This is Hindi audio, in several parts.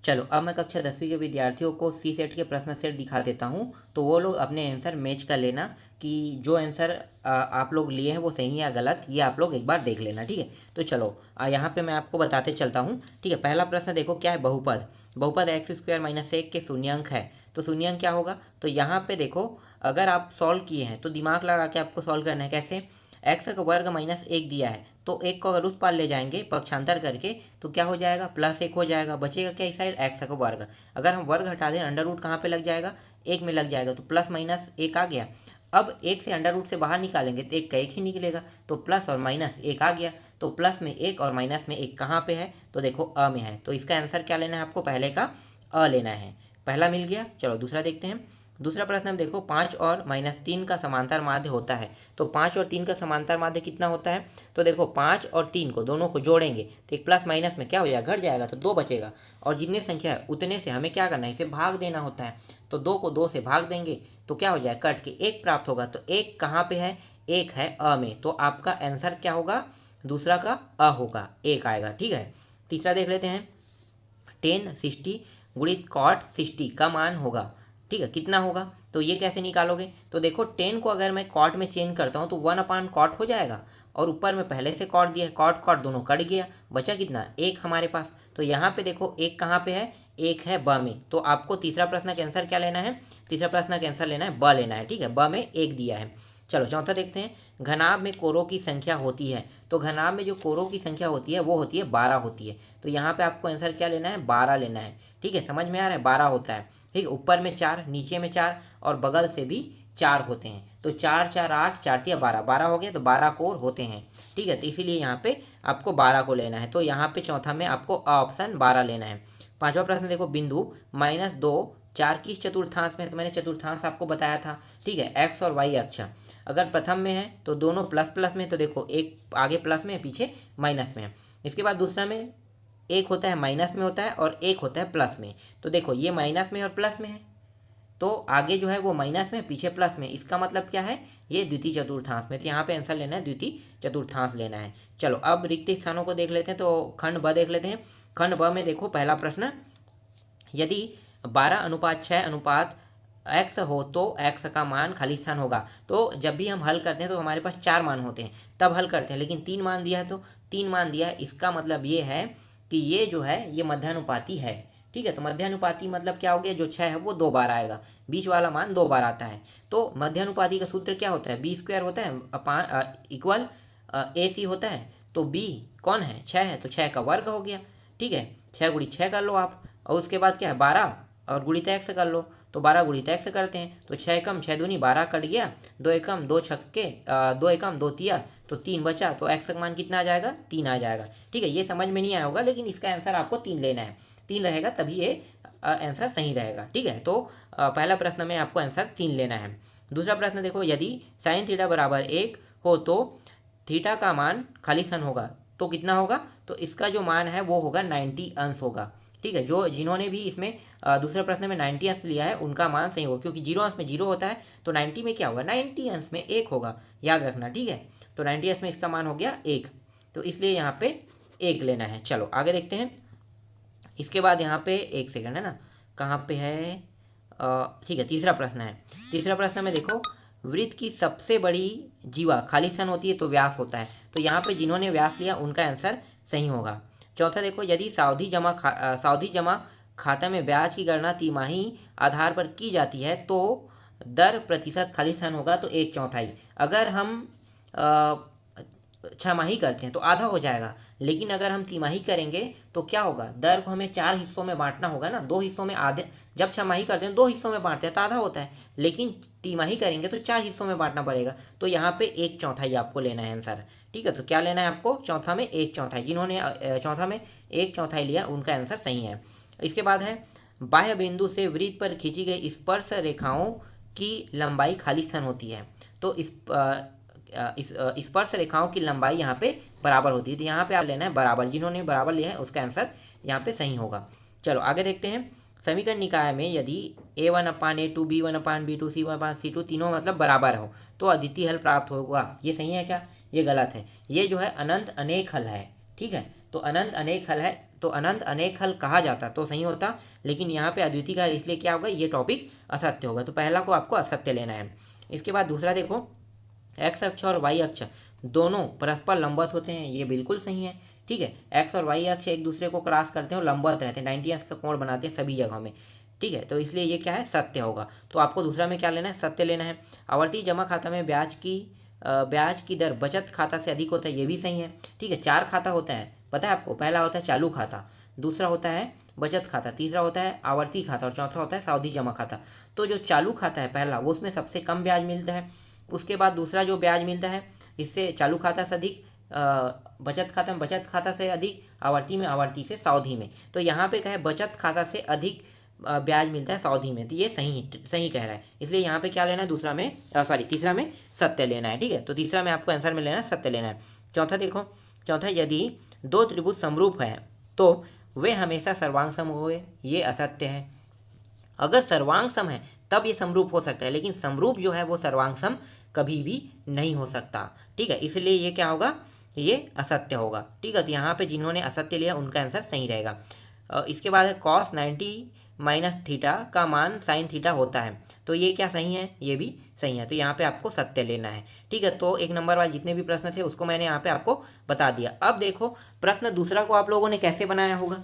चलो अब मैं कक्षा 10वीं के विद्यार्थियों को सी सेट के प्रश्न सेट दिखा देता हूँ, तो वो लोग अपने आंसर मैच कर लेना कि जो आंसर आप लोग लिए हैं वो सही या गलत, ये आप लोग एक बार देख लेना, ठीक है। तो चलो यहाँ पे मैं आपको बताते चलता हूँ, ठीक है। पहला प्रश्न देखो क्या है, बहुपद। बहुपद एक्स स्क्वायर माइनस एक के शून्यंक है, तो शून्यंक क्या होगा। तो यहाँ पे देखो अगर आप सॉल्व किए हैं तो दिमाग लगा के आपको सॉल्व करना है। कैसे, एक्स का वर्ग माइनस एक दिया है, तो एक को अगर उस पार ले जाएंगे पक्षांतर करके तो क्या हो जाएगा, प्लस एक हो जाएगा। बचेगा क्या इस साइड, एक्स का वर्ग। अगर हम वर्ग हटा दें अंडर रूट कहाँ पे लग जाएगा, एक में लग जाएगा, तो प्लस माइनस एक आ गया। अब एक से अंडर रूट से बाहर निकालेंगे तो एक का एक ही निकलेगा, तो प्लस और माइनस एक आ गया। तो प्लस में एक और माइनस में एक कहाँ पे है, तो देखो अ में है। तो इसका आंसर क्या लेना है आपको, पहले का अ लेना है। पहला मिल गया। चलो दूसरा देखते हैं। दूसरा प्रश्न हम देखो, 5 और -3 का समांतर माध्य होता है। तो 5 और 3 का समांतर माध्य कितना होता है, तो देखो 5 और 3 को दोनों को जोड़ेंगे तो एक प्लस माइनस में क्या हो जाएगा, घट जाएगा, तो 2 बचेगा। और जितनी संख्या है उतने से हमें क्या करना है, इसे भाग देना होता है। तो 2 को 2 से भाग देंगे तो क्या हो जाएगा, कट के एक प्राप्त होगा। तो एक कहाँ पे है, एक है अ में, तो आपका आंसर क्या होगा, दूसरा का अ होगा, एक आएगा, ठीक है। तीसरा देख लेते हैं। 1060 गुणित कॉट 60 का मान होगा, ठीक है, कितना होगा। तो ये कैसे निकालोगे, तो देखो 10 को अगर मैं कॉट में चेंज करता हूँ तो 1/कॉट हो जाएगा, और ऊपर में पहले से कॉट दिया है, कॉट कॉट दोनों कट गया, बचा कितना, एक हमारे पास। तो यहाँ पे देखो एक कहाँ पे है, एक है ब में। तो आपको तीसरा प्रश्न का आंसर क्या लेना है, तीसरा प्रश्न का आंसर लेना है ब लेना है, ठीक है। ब में एक दिया है। चलो चौथा देखते हैं। घनाभ में कोरों की संख्या होती है, तो घनाभ में जो कोरों की संख्या होती है वो होती है 12 होती है। तो यहाँ पे आपको आंसर क्या लेना है, 12 लेना है, ठीक है। समझ में आ रहा है, 12 होता है, ठीक है। ऊपर में 4, नीचे में 4 और बगल से भी 4 होते हैं। तो 4 4 8, 4 तिया 12, 12 हो गया, तो 12 कोर होते हैं, ठीक है। तो इसीलिए यहाँ पे आपको 12 को लेना है। तो यहाँ पे चौथा में आपको ऑप्शन 12 लेना है। पांचवा प्रश्न देखो, बिंदु -2 4 किस चतुर्थांश में है, तो मैंने चतुर्थांश आपको बताया था, ठीक है, एक्स और वाई अक्ष। अगर प्रथम में है तो दोनों प्लस प्लस में, तो देखो एक आगे प्लस में है, पीछे माइनस में है। इसके बाद दूसरा में एक होता है माइनस में होता है और एक होता है प्लस में। तो देखो ये माइनस में और प्लस में है, तो आगे जो है वो माइनस में, पीछे प्लस में। इसका मतलब क्या है, ये द्वितीय चतुर्थांश में। तो यहाँ पे आंसर लेना है द्वितीय चतुर्थांश लेना है। चलो अब रिक्त स्थानों को देख लेते हैं। तो खंड ब देख लेते हैं। खंड ब में देखो पहला प्रश्न, यदि 12:6 एक्स हो तो एक्स का मान खाली स्थान होगा। तो जब भी हम हल करते हैं तो हमारे पास 4 मान होते हैं, तब हल करते हैं, लेकिन 3 मान दिया है, तो 3 मान दिया है, इसका मतलब ये है कि ये जो है ये मध्यानुपाती है, ठीक है। तो मध्यानुपाती मतलब क्या हो गया, जो 6 है वो 2 बार आएगा, बीच वाला मान 2 बार आता है। तो मध्यानुपाती का सूत्र क्या होता है, b² होता है अपान इक्वल AC होता है। तो b कौन है, 6 है, तो 6 का वर्ग हो गया, ठीक है। 6 गुणी 6 कर लो आप, और उसके बाद क्या है 12 और गुणित एक्स कर लो। तो 12 गुणित एक्स करते हैं, तो 6 एकम 6 दूनी 12 कट गया, 2 एकम 2 छक्के 2 एकम 2 तिया, तो 3 बचा। तो एक्स का मान कितना आ जाएगा, 3 आ जाएगा, ठीक है। ये समझ में नहीं आया होगा, लेकिन इसका आंसर आपको 3 लेना है, 3 रहेगा तभी ये आंसर सही रहेगा, ठीक है। तो पहला प्रश्न में आपको आंसर 3 लेना है। दूसरा प्रश्न देखो, यदि sin थीटा बराबर 1 हो तो थीटा का मान खाली स्थान होगा, तो कितना होगा, तो इसका जो मान है वो होगा 90 अंश होगा, ठीक है। जो जिन्होंने भी इसमें दूसरे प्रश्न में 90 अंश लिया है उनका मान सही होगा, क्योंकि 0 अंश में 0 होता है, तो 90 में क्या होगा, 90 अंश में 1 होगा, याद रखना, ठीक है। तो 90 अंश में इसका मान हो गया 1, तो इसलिए यहाँ पे 1 लेना है। चलो आगे देखते हैं। इसके बाद यहाँ पे 1 सेकंड है ना, कहाँ पे है, ठीक है, तीसरा प्रश्न है। तीसरा प्रश्न में देखो, वृत्त की सबसे बड़ी जीवा खाली स्थान होती है तो व्यास होता है। तो यहाँ पे जिन्होंने व्यास लिया उनका आंसर सही होगा। चौथा देखो, यदि सावधि जमा खाता में ब्याज की गणना तिमाही आधार पर की जाती है तो दर प्रतिशत खाली स्थान होगा, तो 1/4। अगर हम 6 माही करते हैं तो आधा हो जाएगा, लेकिन अगर हम तिमाही करेंगे तो क्या होगा, दर को हमें 4 हिस्सों में बांटना होगा ना, 2 हिस्सों में आधे। जब 6 माही करते हैं 2 हिस्सों में बांटते हैं तो आधा होता है, लेकिन तिमाही करेंगे तो 4 हिस्सों में बांटना पड़ेगा। तो यहाँ पे 1/4 आपको लेना है आंसर, ठीक है। तो क्या लेना है आपको, चौथा में 1/4। जिन्होंने चौथा में 1/4 लिया उनका आंसर सही है। इसके बाद है, बाह्य बिंदु से वृत्त पर खींची गई स्पर्श रेखाओं की लंबाई खाली स्थान होती है। तो इस स्पर्श रेखाओं की लंबाई यहाँ पे बराबर होती है, तो यहाँ पे आप लेना है बराबर। जिन्होंने बराबर लिया है उसका आंसर यहाँ पे सही होगा। चलो आगे देखते हैं। समीकरण निकाय में यदि a1/a2 b1/b2 c1/c2 तीनों मतलब बराबर हो तो अद्वितीय हल प्राप्त होगा। ये सही है क्या, ये गलत है। ये जो है अनंत अनेक हल है, ठीक है। तो अनंत अनेक हल है, तो अनंत अनेक हल कहा जाता तो सही होता, लेकिन यहाँ पे अद्वितीय का इसलिए क्या होगा, ये टॉपिक असत्य होगा। तो पहला को आपको असत्य लेना है। इसके बाद दूसरा देखो, एक्स अक्ष और वाई अक्ष दोनों परस्पर लंबवत होते हैं, ये बिल्कुल सही है। ठीक है, एक्स और वाई अक्ष एक दूसरे को क्रॉस करते हैं और लंबवत रहते हैं, 90 अंश का कोण बनाते हैं सभी जगहों में। ठीक है, तो इसलिए ये क्या है, सत्य होगा। तो आपको दूसरा में क्या लेना है, सत्य लेना है। आवर्ती जमा खाता में ब्याज की दर बचत खाता से अधिक होता है, ये भी सही है। ठीक है, 4 खाता होता है, पता है आपको। पहला होता है चालू खाता, दूसरा होता है बचत खाता, तीसरा होता है आवर्ती खाता और चौथा होता है सावधि जमा खाता। तो जो चालू खाता है पहला, वो उसमें सबसे कम ब्याज मिलता है। उसके बाद दूसरा जो ब्याज मिलता है, इससे चालू खाता से अधिक, बचत खाता में बचत खाता से अधिक, आवर्ती में आवर्ती से सावधि में। तो यहाँ पे क्या है, बचत खाता से अधिक ब्याज मिलता है सावधि में, तो ये सही कह रहा है। इसलिए यहाँ पे क्या लेना है, तीसरा में सत्य लेना है। ठीक है, तो तीसरा में आपको आंसर में लेना है, सत्य लेना है। चौथा देखो, चौथा, यदि 2 त्रिभुज समरूप हैं तो वे हमेशा सर्वांग सम होंगे, ये असत्य है। अगर सर्वांग सम है तब ये समरूप हो सकता है, लेकिन समरूप जो है वो सर्वांग सम कभी भी नहीं हो सकता। ठीक है, इसलिए ये क्या होगा, ये असत्य होगा। ठीक है, तो यहाँ पे जिन्होंने असत्य लिया उनका आंसर सही रहेगा। इसके बाद है कॉस 90 माइनस थीटा का मान साइन थीटा होता है, तो ये क्या सही है, ये भी सही है। तो यहाँ पे आपको सत्य लेना है। ठीक है, तो 1 नंबर वाले जितने भी प्रश्न थे उसको मैंने यहाँ पे आपको बता दिया। अब देखो प्रश्न दूसरा को आप लोगों ने कैसे बनाया होगा।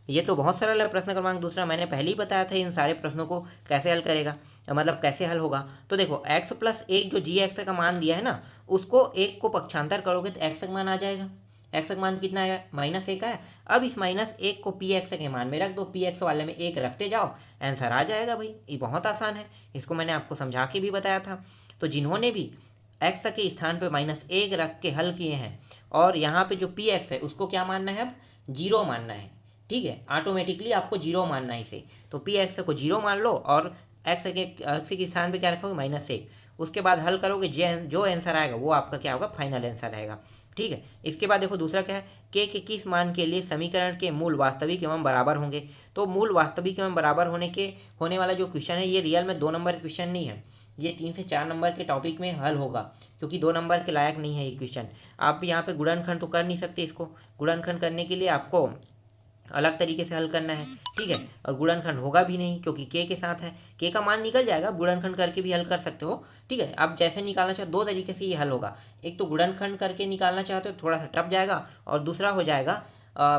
ये तो बहुत सरल है, प्रश्न क्रमांक दूसरा मैंने पहले ही बताया था इन सारे प्रश्नों को कैसे हल करेगा, मतलब कैसे हल होगा। तो देखो x प्लस 1 जो जी एक्स का मान दिया है ना, उसको 1 को पक्षांतर करोगे तो x का मान आ जाएगा। x का मान कितना है, -1 है। अब इस -1 को पी एक्स के मान में रख दो, पी एक्स वाले में 1 रखते जाओ, आंसर आ जाएगा भाई। ये बहुत आसान है, इसको मैंने आपको समझा के भी बताया था। तो जिन्होंने भी x के स्थान पर -1 रख के हल किए हैं और यहाँ पे जो पी एक्स है उसको क्या मानना है, अब 0 मानना है। ठीक है, ऑटोमेटिकली आपको 0 मानना है इसे। तो पी एक्स को 0 मान लो और एक्स के स्थान पे क्या रखोगे, -1। उसके बाद हल करोगे, जो आंसर आएगा वो आपका क्या होगा, फाइनल आंसर रहेगा। ठीक है, इसके बाद देखो दूसरा क्या है, के किस मान के लिए समीकरण के मूल वास्तविक एवं बराबर होंगे। तो मूल वास्तविक एवं बराबर होने वाला जो क्वेश्चन है, ये रियल में 2 नंबर क्वेश्चन नहीं है, ये 3 से 4 नंबर के टॉपिक में हल होगा, क्योंकि 2 नंबर के लायक नहीं है ये क्वेश्चन। आप यहाँ पे गुणनखंड तो कर नहीं सकते, इसको गुणनखंड करने के लिए आपको अलग तरीके से हल करना है। ठीक है, और गुणनखंड होगा भी नहीं क्योंकि के साथ है, के का मान निकल जाएगा, गुणनखंड करके भी हल कर सकते हो। ठीक है, आप जैसे निकालना चाहो 2 तरीके से ये हल होगा। एक तो गुणनखंड करके निकालना चाहते हो, थोड़ा सा टफ जाएगा, और दूसरा हो जाएगा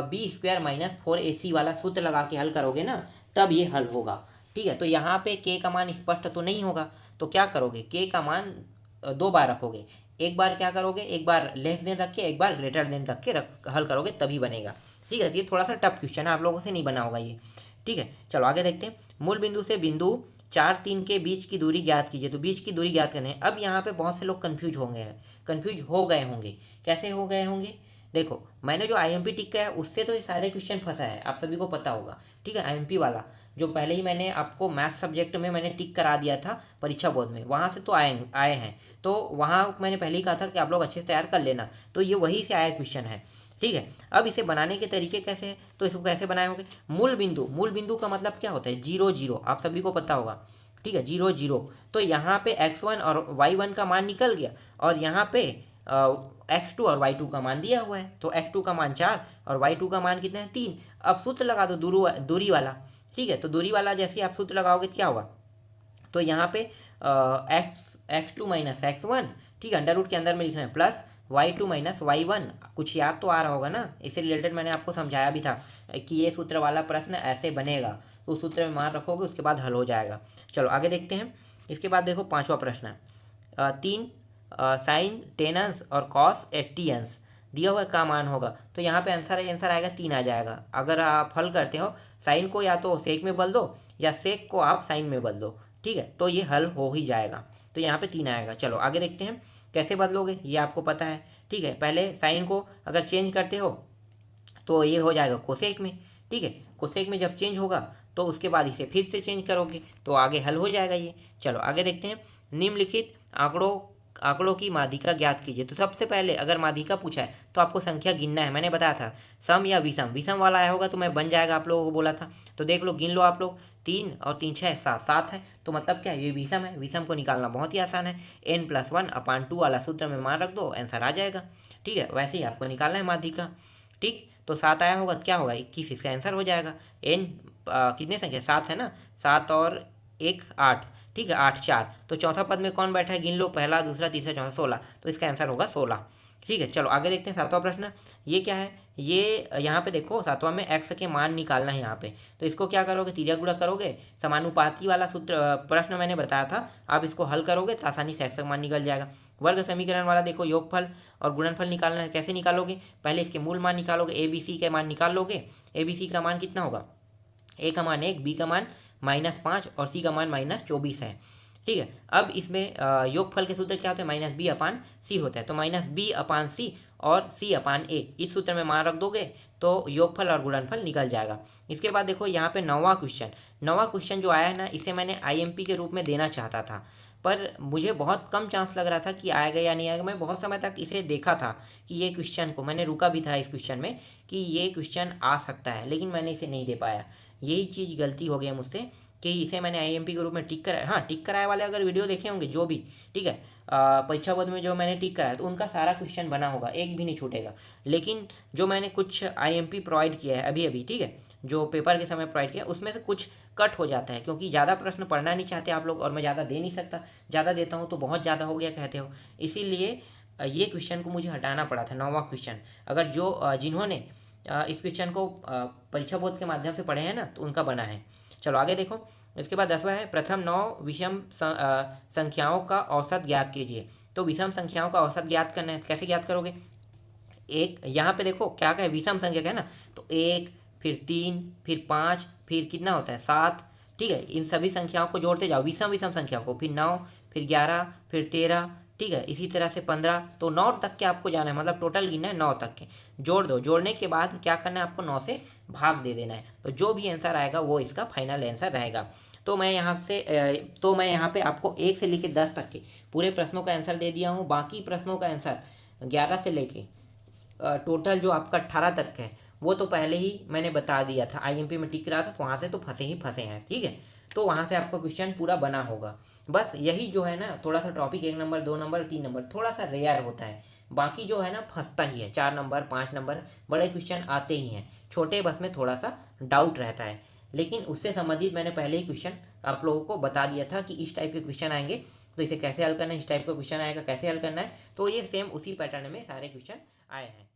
b² - 4ac वाला सूत्र लगा के हल करोगे ना, तब ये हल होगा। ठीक है, तो यहाँ पे के का मान स्पष्ट तो नहीं होगा, तो क्या करोगे, के का मान 2 बार रखोगे। एक बार क्या करोगे, एक बार लेस देन रख के, एक बार ग्रेटर देन रख के हल करोगे, तभी बनेगा। ठीक है, ये थोड़ा सा टफ क्वेश्चन है, आप लोगों से नहीं बना होगा ये। ठीक है, चलो आगे देखते हैं। मूल बिंदु से बिंदु 4, 3 के बीच की दूरी ज्ञात कीजिए। तो बीच की दूरी ज्ञात करनी है। अब यहाँ पे बहुत से लोग कंफ्यूज हो गए होंगे। कैसे हो गए होंगे, देखो मैंने जो IMP टिक किया है उससे तो ये सारे क्वेश्चन फंसा है, आप सभी को पता होगा। ठीक है, IMP वाला जो पहले ही मैंने आपको मैथ्स सब्जेक्ट में मैंने टिक करा दिया था परीक्षा बोर्ड में, वहाँ से तो आए हैं। तो वहाँ मैंने पहले ही कहा था कि आप लोग अच्छे से तैयार कर लेना, तो ये वहीं से आया क्वेश्चन है। ठीक है, अब इसे बनाने के तरीके कैसे हैं, तो इसको कैसे बनाए होंगे। मूल बिंदु का मतलब क्या होता है, 0 0, आप सभी को पता होगा। ठीक है, 0 0, तो यहाँ पे x1 और y1 का मान निकल गया, और यहाँ पे x2 और y2 का मान दिया हुआ है। तो x2 का मान 4 और y2 का मान कितना है, 3। अब सूत्र लगा दो दूरी वाला। ठीक है, तो दूरी वाला जैसे आप सूत्र लगाओगे क्या होगा, तो यहाँ पे x2 - x1, ठीक है, अंडर रूट के अंदर में लिखना है, प्लस y2 - y1। कुछ याद तो आ रहा होगा ना, इससे रिलेटेड मैंने आपको समझाया भी था कि ये सूत्र वाला प्रश्न ऐसे बनेगा, तो उस सूत्र में मान रखोगे, उसके बाद हल हो जाएगा। चलो आगे देखते हैं। इसके बाद देखो 5वां प्रश्न है, 3 साइन 10 अंश और कॉस 80 अंश दिया हुआ का मान होगा। तो यहाँ पे आंसर आएगा 3 आ जाएगा। अगर आप हल करते हो, साइन को या तो सेक में बदल दो या सेक को आप साइन में बदल दो। ठीक है, तो ये हल हो ही जाएगा, तो यहाँ पे 3 आएगा। चलो आगे देखते हैं कैसे बदलोगे, ये आपको पता है। ठीक है, पहले साइन को अगर चेंज करते हो तो ये हो जाएगा कोसेक में। ठीक है, कोसेक में जब चेंज होगा तो उसके बाद इसे फिर से चेंज करोगे तो आगे हल हो जाएगा ये। चलो आगे देखते हैं। निम्नलिखित आंकड़ों की माध्यिका ज्ञात कीजिए। तो सबसे पहले अगर माध्यिका पूछा है तो आपको संख्या गिनना है। मैंने बताया था सम या विषम वाला आया होगा तो मैं बन जाएगा, आप लोगों को बोला था। तो देख लो, गिन लो आप लोग, 3 और 3 6 7 7 है, तो मतलब क्या है, ये विषम है। विषम को निकालना बहुत ही आसान है, n+1/2 वाला सूत्र में मान रख दो, आंसर आ जाएगा। ठीक है, वैसे ही आपको निकालना है माध्यिका। ठीक, तो 7 आया होगा, क्या होगा 21, इसका आंसर हो जाएगा। n कितने संख्या 7 है ना, 7 और 1 8, ठीक है 8 4, तो चौथा पद में कौन बैठा है गिन लो, पहला दूसरा तीसरा चौथा 16, तो इसका आंसर होगा 16। ठीक है, चलो आगे देखते हैं 7वां प्रश्न। ये क्या है, ये यहाँ पे देखो 7वां में x के मान निकालना है यहाँ पे, तो इसको क्या करोगे, तिर्यक गुणा करोगे, समानुपाती वाला सूत्र प्रश्न मैंने बताया था, आप इसको हल करोगे तो आसानी से x का मान निकल जाएगा। वर्ग समीकरण वाला देखो योगफल और गुणनफल निकालना है, कैसे निकालोगे, पहले इसके मूल मान निकालोगे, ए बी सी के मान निकाल लोगे। ए बी सी का मान कितना होगा, ए का मान 1, बी का मान -5 और सी का मान -24 है। ठीक है, अब इसमें योगफल के सूत्र क्या होते हैं, -b/c होता है, तो -b/c और c/a, इस सूत्र में मान रख दोगे तो योगफल और गुणनफल निकल जाएगा। इसके बाद देखो यहाँ पे 9वां क्वेश्चन जो आया है ना, इसे मैंने IMP के रूप में देना चाहता था, पर मुझे बहुत कम चांस लग रहा था कि आएगा या नहीं आएगा। मैं बहुत समय तक इसे देखा था कि ये क्वेश्चन को, मैंने रुका भी था इस क्वेश्चन में कि ये क्वेश्चन आ सकता है, लेकिन मैंने इसे नहीं दे पाया। यही चीज़ गलती हो गई मुझसे कि इसे मैंने IMP के रूप में टिक कराया। हाँ, टिक कराए वाले अगर वीडियो देखे होंगे जो भी, ठीक है, परीक्षा बोर्ड में जो मैंने टिक कराया तो उनका सारा क्वेश्चन बना होगा, एक भी नहीं छूटेगा। लेकिन जो मैंने कुछ IMP प्रोवाइड किया है अभी, ठीक है, जो पेपर के समय प्रोवाइड किया उसमें से कुछ कट हो जाता है, क्योंकि ज़्यादा प्रश्न पढ़ना नहीं चाहते आप लोग और मैं ज़्यादा दे नहीं सकता, ज़्यादा देता हूँ तो बहुत ज़्यादा हो गया कहते हो, इसीलिए ये क्वेश्चन को मुझे हटाना पड़ा था, 9वां क्वेश्चन। अगर जिन्होंने इस क्वेश्चन को परीक्षा बोर्ड के माध्यम से पढ़े हैं ना, तो उनका बना है। चलो आगे देखो, इसके बाद 10वां है, प्रथम 9 विषम संख्याओं का औसत ज्ञात कीजिए। तो विषम संख्याओं का औसत ज्ञात करना है, कैसे ज्ञात करोगे, एक यहाँ पे देखो क्या है, विषम संख्या का है ना, तो 1 फिर 3 फिर 5 फिर कितना होता है 7, ठीक है, इन सभी संख्याओं को जोड़ते जाओ, विषम संख्या को, फिर 9 फिर 11 फिर 13, ठीक है, इसी तरह से 15, तो 9 तक के आपको जाना है, मतलब टोटल गिनना है 9 तक के, जोड़ दो, जोड़ने के बाद क्या करना है आपको 9 से भाग दे देना है, तो जो भी आंसर आएगा वो इसका फाइनल आंसर रहेगा। तो मैं यहाँ पे आपको 1 से लेकर 10 तक के पूरे प्रश्नों का आंसर दे दिया हूँ। बाकी प्रश्नों का आंसर 11 से लेके टोटल जो आपका 18 तक है वो तो पहले ही मैंने बता दिया था, IMP में टिक रहा था, तो वहाँ से तो फंसे हैं, ठीक है, तो वहाँ से आपका क्वेश्चन पूरा बना होगा। बस यही जो है ना, थोड़ा सा टॉपिक 1 नंबर 2 नंबर 3 नंबर थोड़ा सा रेयर होता है, बाकी जो है ना फंसता ही है, 4 नंबर 5 नंबर बड़े क्वेश्चन आते ही हैं, छोटे बस में थोड़ा सा डाउट रहता है। लेकिन उससे संबंधित मैंने पहले ही क्वेश्चन आप लोगों को बता दिया था कि इस टाइप के क्वेश्चन आएंगे तो इसे कैसे हल करना है, इस टाइप का क्वेश्चन आएगा कैसे हल करना है, तो ये सेम उसी पैटर्न में सारे क्वेश्चन आए हैं।